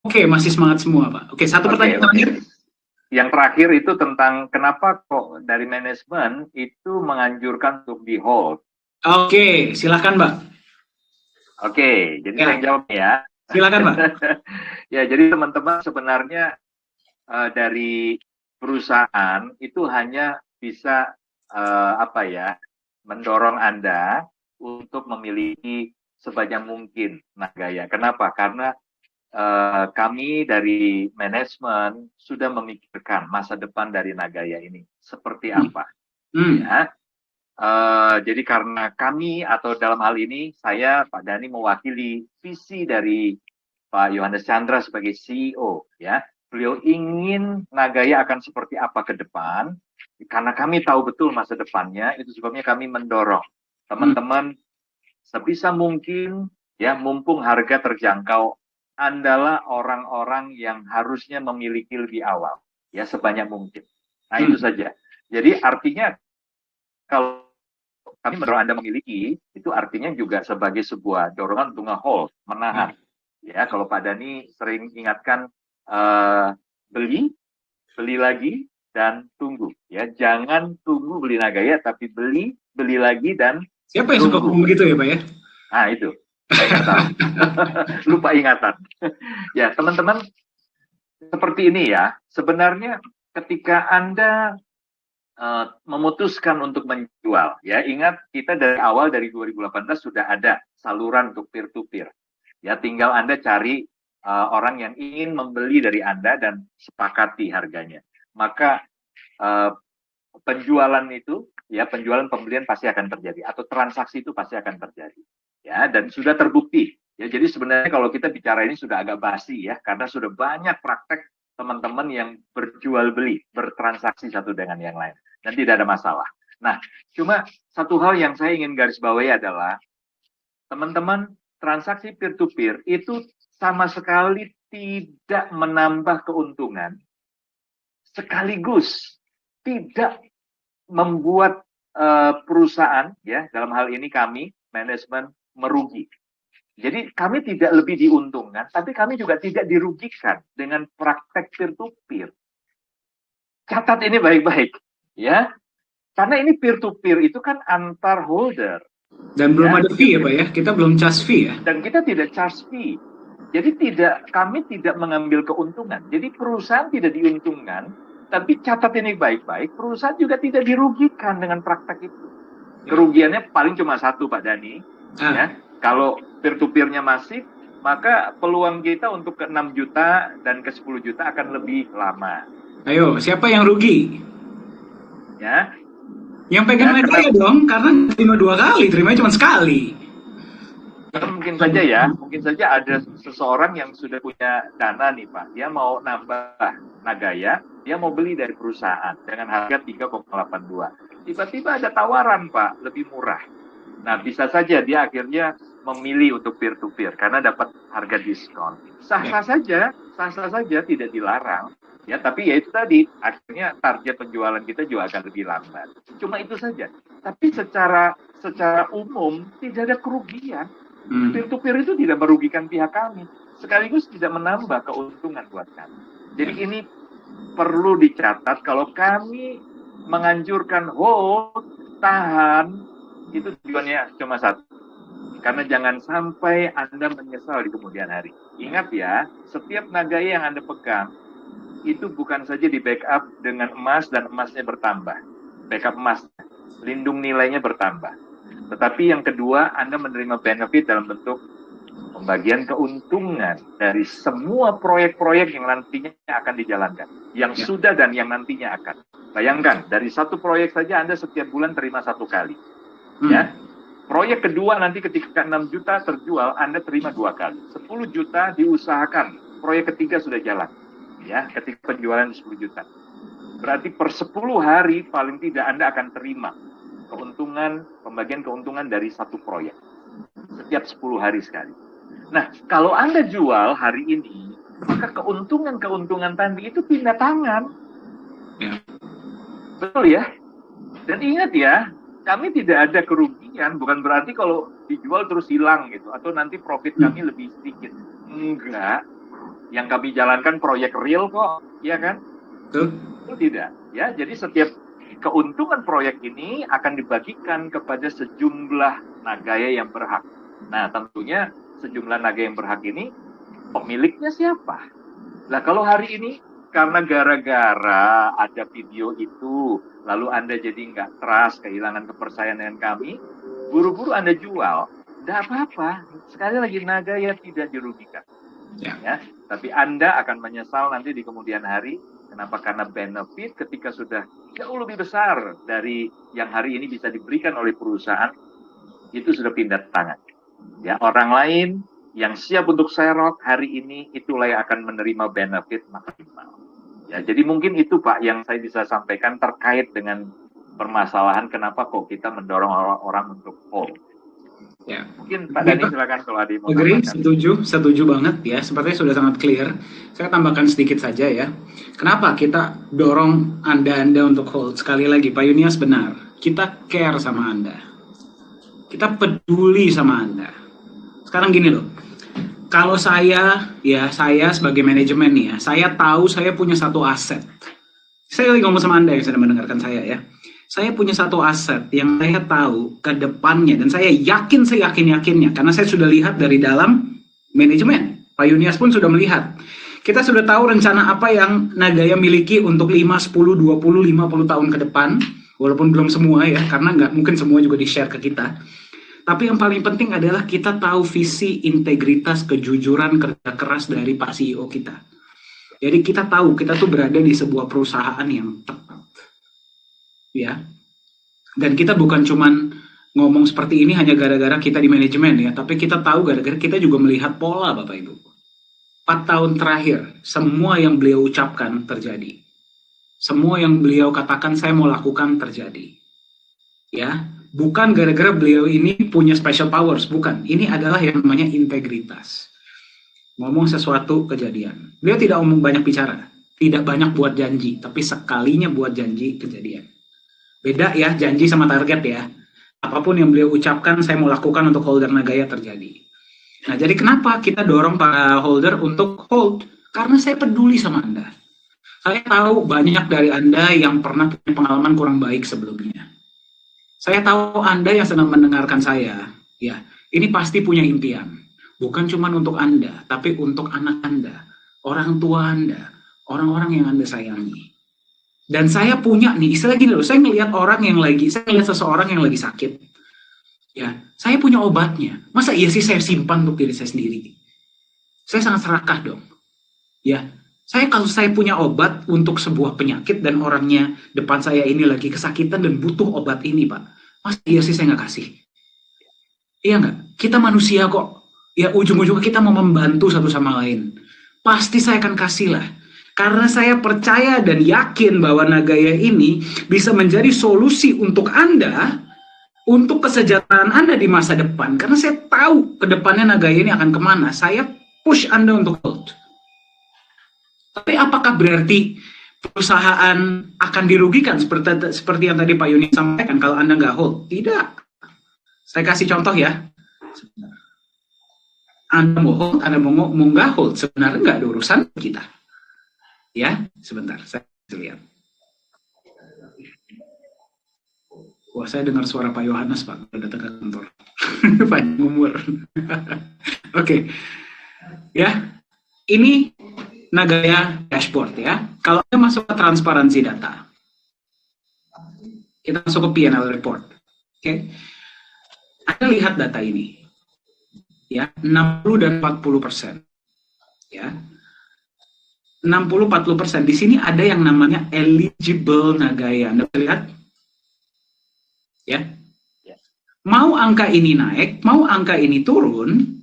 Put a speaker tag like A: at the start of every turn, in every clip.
A: Oke, masih semangat semua, Pak. Oke, satu
B: Oke,
A: pertanyaan
B: oke.
A: terakhir.
B: Yang terakhir itu tentang kenapa kok dari manajemen itu menganjurkan untuk di hold.
A: Oke, silakan, Mbak.
B: Oke, jadi saya yang
A: Ya,
B: jawab nih ya.
A: silakan, Pak.
B: Ya, jadi teman-teman sebenarnya dari perusahaan itu hanya bisa apa ya, mendorong Anda untuk memiliki sebanyak mungkin Nagaya. Kenapa? Karena kami dari manajemen sudah memikirkan masa depan dari Nagaya ini seperti apa.
A: Hmm.
B: Ya, jadi karena kami atau dalam hal ini saya Pak Dhani mewakili visi dari Pak Yohanes Chandra sebagai CEO, ya. Beliau ingin Nagaya akan seperti apa ke depan, karena kami tahu betul masa depannya, itu sebabnya kami mendorong
A: Hmm.
B: teman-teman sebisa mungkin, ya, mumpung harga terjangkau, Andalah orang-orang yang harusnya memiliki lebih awal, ya, sebanyak mungkin. Nah, itu
A: Hmm.
B: saja. Jadi artinya kalau kami mendorong Anda memiliki, itu artinya juga sebagai sebuah dorongan untuk nge-hold, menahan. Ya, kalau Pak Dhani sering ingatkan beli, beli lagi, dan tunggu. Ya, jangan tunggu beli Nagaya, tapi beli, beli lagi, dan
A: Siapa yang suka
B: tunggu.
A: ngomong begitu ya, Pak ya?
B: Nah, itu. Saya nggak tahu. Lupa ingatan. Ya, teman-teman, seperti ini ya. Sebenarnya ketika Anda memutuskan untuk menjual, ya ingat kita dari awal dari 2018 sudah ada saluran untuk peer to peer. Ya tinggal Anda cari orang yang ingin membeli dari Anda dan sepakati harganya. Maka uh, penjualan itu, ya penjualan pembelian pasti akan terjadi atau transaksi itu pasti akan terjadi. Ya dan sudah terbukti. Ya jadi sebenarnya kalau kita bicara ini sudah agak basi ya karena sudah banyak praktek teman-teman yang berjual beli, bertransaksi satu dengan yang lain dan tidak ada masalah. Nah, cuma satu hal yang saya ingin garis bawahi adalah teman-teman transaksi peer to peer itu sama sekali tidak menambah keuntungan sekaligus tidak membuat perusahaan ya dalam hal ini kami manajemen merugi. Jadi kami tidak lebih diuntungkan, tapi kami juga tidak dirugikan dengan praktek peer to peer. Catat ini baik-baik, ya. Karena ini peer to peer itu kan antar holder,
A: Dan belum
B: ya.
A: ada fee ya, Pak ya? Kita belum charge fee ya?
B: Dan kita tidak charge fee. Jadi kami tidak mengambil keuntungan. Jadi perusahaan tidak diuntungkan, tapi catat ini baik-baik, perusahaan juga tidak dirugikan dengan praktek itu. Kerugiannya paling cuma satu, Pak Dhani. Ya, kalau peer-to-peer-nya masif, maka peluang kita untuk ke 6 juta dan ke 10 juta akan lebih lama.
A: Ayo, siapa yang rugi?
B: Ya,
A: Yang pegang
B: ya
A: Nagaya
B: karena
A: dong, karena terima dua kali, terima cuma sekali.
B: mungkin saja ya, mungkin saja ada seseorang yang sudah punya dana nih Pak, dia mau nambah Nagaya, dia mau beli dari perusahaan dengan harga 3,82. Tiba-tiba ada tawaran Pak, lebih murah. Nah bisa saja dia akhirnya memilih untuk peer to peer karena dapat harga diskon. Sah-sah saja tidak dilarang. Ya, tapi ya itu tadi, akhirnya target penjualan kita juga akan lebih lambat. Cuma itu saja. Tapi secara umum tidak ada kerugian. Peer to peer itu tidak merugikan pihak kami, sekaligus tidak menambah keuntungan buat kami. Jadi ini perlu dicatat kalau kami menganjurkan hold, tahan, itu tujuannya cuma satu. Karena jangan sampai Anda menyesal di kemudian hari. Ingat ya, setiap Nagaya yang Anda pegang, itu bukan saja di backup dengan emas dan emasnya bertambah. Backup emas, lindung nilainya bertambah. Tetapi yang kedua, Anda menerima benefit dalam bentuk pembagian keuntungan dari semua proyek-proyek yang nantinya akan dijalankan. Yang sudah dan yang nantinya akan. Bayangkan, dari satu proyek saja Anda setiap bulan terima satu kali. Ya, proyek kedua nanti ketika 6 juta terjual, Anda terima 2 kali. 10 juta diusahakan, proyek ketiga sudah jalan. Ya, ketika penjualan 10 juta. Berarti per 10 hari paling tidak Anda akan terima keuntungan, pembagian keuntungan dari satu proyek. Setiap 10 hari sekali. Nah, kalau Anda jual hari ini, maka keuntungan-keuntungan tadi itu pindah tangan. Betul ya? Dan ingat ya, kami tidak ada kerugian, bukan berarti kalau dijual terus hilang gitu, atau nanti profit kami lebih sedikit. Enggak. Yang kami jalankan proyek real kok, ya kan?
A: Betul.
B: Itu tidak. Ya, jadi setiap keuntungan proyek ini akan dibagikan kepada sejumlah nagaya yang berhak. Nah, tentunya sejumlah nagaya yang berhak ini pemiliknya siapa? Nah, kalau hari ini karena gara-gara ada video itu, lalu Anda jadi nggak trust, kehilangan kepercayaan dengan kami, buru-buru Anda jual, tidak apa-apa. Sekali lagi, nagaya tidak dirugikan. Ya, tapi Anda akan menyesal nanti di kemudian hari. Kenapa? Karena benefit ketika sudah jauh lebih besar dari yang hari ini bisa diberikan oleh perusahaan, itu sudah pindah tangan. Ya, orang lain yang siap untuk serok hari ini, itulah yang akan menerima benefit maksimal. Ya, jadi mungkin itu Pak yang saya bisa sampaikan terkait dengan permasalahan kenapa kok kita mendorong orang untuk hold.
A: Ya.
B: Mungkin Pak Dhani silakan kalau ada yang mau
A: Agree,
B: tambahkan.
A: setuju banget ya. Sepertinya sudah sangat clear. Saya tambahkan sedikit saja ya. Kenapa kita dorong Anda untuk hold? Sekali lagi, Pak Yunias benar. Kita care sama Anda. Kita peduli sama Anda. Sekarang gini loh. Kalau saya sebagai manajemen nih ya, saya tahu saya punya satu aset. Saya lagi ngomong sama Anda yang sedang mendengarkan saya ya. Saya punya satu aset yang saya tahu ke depannya, dan saya yakin-yakinnya, karena saya sudah lihat dari dalam manajemen. Pak Yunias pun sudah melihat. Kita sudah tahu rencana apa yang Nagaya miliki untuk 5, 10, 20, 50 tahun ke depan, walaupun belum semua ya, karena nggak mungkin semua juga di-share ke kita. Tapi yang paling penting adalah kita tahu visi, integritas, kejujuran, kerja keras dari Pak CEO kita. Jadi kita tahu kita tuh berada di sebuah perusahaan yang tepat. Ya, dan kita bukan cuman ngomong seperti ini hanya gara-gara kita di manajemen ya, tapi kita tahu gara-gara kita juga melihat pola Bapak Ibu. 4 tahun terakhir, semua yang beliau ucapkan terjadi. Semua yang beliau katakan saya mau lakukan terjadi. Ya, bukan gara-gara beliau ini punya special powers, bukan. Ini adalah yang namanya integritas. Ngomong sesuatu kejadian. Beliau tidak banyak bicara, tidak banyak buat janji, tapi sekalinya buat janji kejadian. Beda ya, janji sama target ya. Apapun yang beliau ucapkan, saya mau lakukan untuk holder Nagaya terjadi. Nah, jadi kenapa kita dorong para holder untuk hold? Karena saya peduli sama Anda. Saya tahu banyak dari Anda yang pernah punya pengalaman kurang baik sebelumnya. Saya tahu Anda yang sedang mendengarkan saya, ya, ini pasti punya impian. Bukan cuma untuk Anda, tapi untuk anak Anda, orang tua Anda, orang-orang yang Anda sayangi. Dan saya punya nih, istilah gini loh, saya ngelihat seseorang yang lagi sakit. Ya, saya punya obatnya. Masa iya sih saya simpan untuk diri saya sendiri? Saya sangat serakah dong. Ya, kalau saya punya obat untuk sebuah penyakit dan orangnya depan saya ini lagi kesakitan dan butuh obat ini, Pak. Masa iya sih saya nggak kasih? Iya nggak? Kita manusia kok. Ya, ujung-ujungnya kita mau membantu satu sama lain. Pasti saya akan kasih lah. Karena saya percaya dan yakin bahwa Nagaya ini bisa menjadi solusi untuk Anda, untuk kesejahteraan Anda di masa depan. Karena saya tahu ke depannya Nagaya ini akan kemana. Saya push Anda untuk hold. Tapi apakah berarti perusahaan akan dirugikan seperti yang tadi Pak Yuni sampaikan kalau Anda nggak hold? Tidak. Saya kasih contoh ya. Anda mau hold, Anda mau nggak hold, sebenarnya nggak ada urusan kita. Ya, sebentar, saya lihat. Wah, saya dengar suara Pak Yohanes, Pak, udah datang ke kantor. Panjang umur. Oke. Ya, ini Nagaya dashboard ya. Kalau kita masuk ke transparansi data, kita masuk ke P&L report. Oke. Anda lihat data ini. Ya, 60 dan 40%. Ya. 60-40%. Di sini ada yang namanya eligible Nagaya. Anda lihat? Ya. Mau angka ini naik, mau angka ini turun.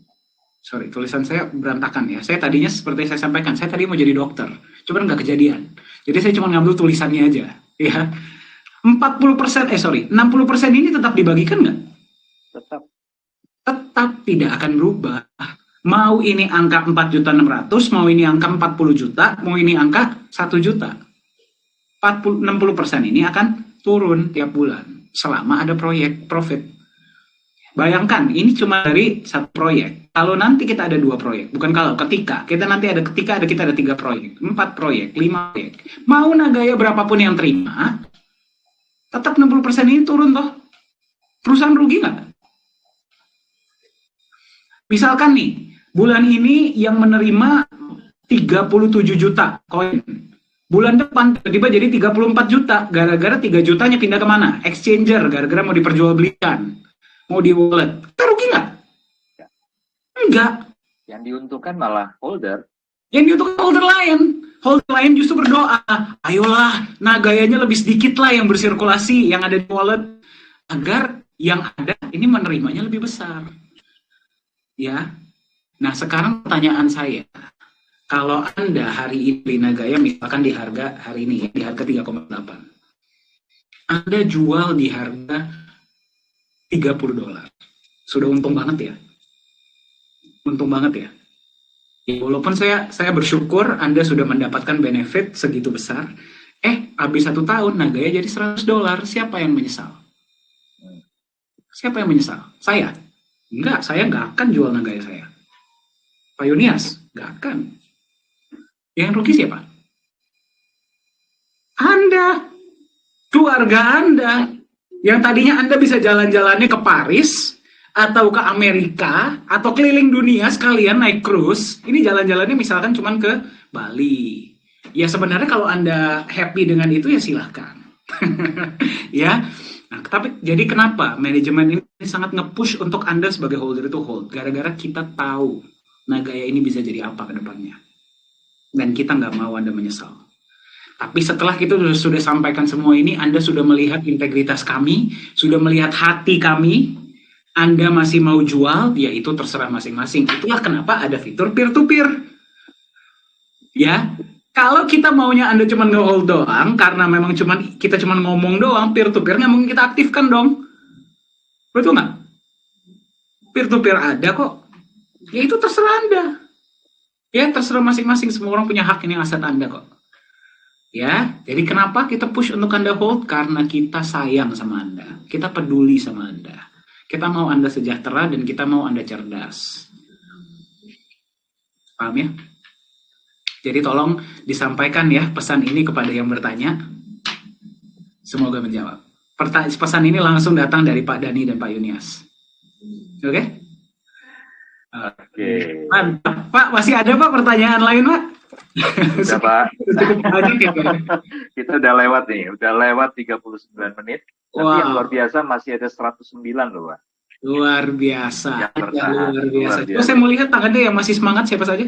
A: Sorry, tulisan saya berantakan ya. Saya tadinya seperti saya sampaikan, saya tadi mau jadi dokter. Cuman nggak kejadian. Jadi saya cuma ngambil tulisannya aja. Ya. 60% ini tetap dibagikan nggak? Tetap tidak akan berubah. Mau ini angka 4.600.000, mau ini angka 40 juta, mau ini angka 1 juta. 60% ini akan turun tiap bulan selama ada proyek profit. Bayangkan, ini cuma dari satu proyek. Kalau nanti kita ada 2 proyek, bukan kalau, ketika kita ada 3 proyek, 4 proyek, 5 proyek. Mau Nagaya berapapun yang terima, tetap 60% ini turun toh. Perusahaan rugi nggak? Misalkan nih, bulan ini yang menerima 37 juta koin. Bulan depan tiba-tiba jadi 34 juta. Gara-gara 3 jutanya pindah kemana? Exchanger, gara-gara mau diperjualbelikan. Mau di wallet. Kita rugi nggak? Enggak.
B: Yang diuntungkan malah holder.
A: Yang diuntungkan holder lain. Holder lain justru berdoa, ayolah Nagayanya lebih sedikit lah yang bersirkulasi, yang ada di wallet. Agar yang ada ini menerimanya lebih besar. Ya. Nah sekarang pertanyaan saya. Kalau Anda hari ini beli Nagaya misalkan di harga hari ini, di harga 3,8. Anda jual di harga $30. Sudah untung banget ya. Untung banget ya. Walaupun saya bersyukur Anda sudah mendapatkan benefit segitu besar. Habis 1 tahun Nagaya jadi $100. Siapa yang menyesal? Siapa yang menyesal? Saya? Enggak, saya nggak akan jual Nagaya saya. Pak Yunias? Nggak akan. Yang rugi siapa? Anda. Keluarga Anda. Yang tadinya Anda bisa jalan-jalannya ke Paris, atau ke Amerika, atau keliling dunia sekalian naik cruise, ini jalan-jalannya misalkan cuman ke Bali. Ya sebenarnya kalau Anda happy dengan itu ya silahkan. Ya. Nah, tapi jadi kenapa manajemen ini sangat nge-push untuk Anda sebagai holder itu hold? Gara-gara kita tahu Nagaya ini bisa jadi apa ke depannya. Dan kita nggak mau Anda menyesal. Tapi setelah kita sudah sampaikan semua ini, Anda sudah melihat integritas kami, sudah melihat hati kami, Anda masih mau jual, ya itu terserah masing-masing. Itulah kenapa ada fitur peer-to-peer. Ya, kalau kita maunya Anda cuma nge-hold doang, karena memang kita cuma ngomong doang, peer-to-peer nggak mungkin kita aktifkan dong. Betul nggak? Peer-to-peer ada kok. Ya itu terserah Anda. Ya terserah masing-masing, semua orang punya hak ini aset Anda kok. Ya, jadi kenapa kita push untuk Anda hold? Karena kita sayang sama Anda. Kita peduli sama Anda. Kita mau Anda sejahtera dan kita mau Anda cerdas. Paham ya? Jadi tolong disampaikan ya pesan ini kepada yang bertanya. Semoga menjawab. Pesan ini langsung datang dari Pak Dani dan Pak Yunias. Oke?
B: Oke.
A: Mantap. Pak, masih ada Pak pertanyaan lain Pak?
B: Sudah Pak.
A: Ya,
B: Kita udah lewat nih, udah lewat 39 menit. Tapi yang luar biasa masih ada 109 loh Pak.
A: Luar biasa.
B: Luar biasa.
A: Terus saya mau lihat tangannya yang masih semangat siapa saja?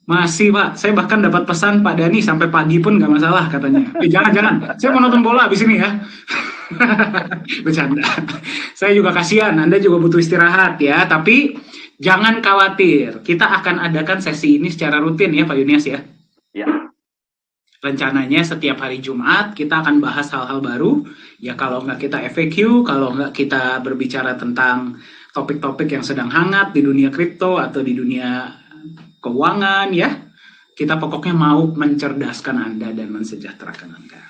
A: Masih Pak, saya bahkan dapat pesan Pak Dani sampai pagi pun nggak masalah katanya. Jangan, saya mau nonton bola abis ini ya. Bercanda. Saya juga kasihan, Anda juga butuh istirahat ya. Tapi jangan khawatir, kita akan adakan sesi ini secara rutin ya Pak Yunias ya.
B: Ya.
A: Rencananya setiap hari Jumat kita akan bahas hal-hal baru. Ya kalau nggak kita FAQ, kalau nggak kita berbicara tentang topik-topik yang sedang hangat di dunia kripto atau di dunia keuangan ya. Kita pokoknya mau mencerdaskan Anda dan mensejahterakan Anda.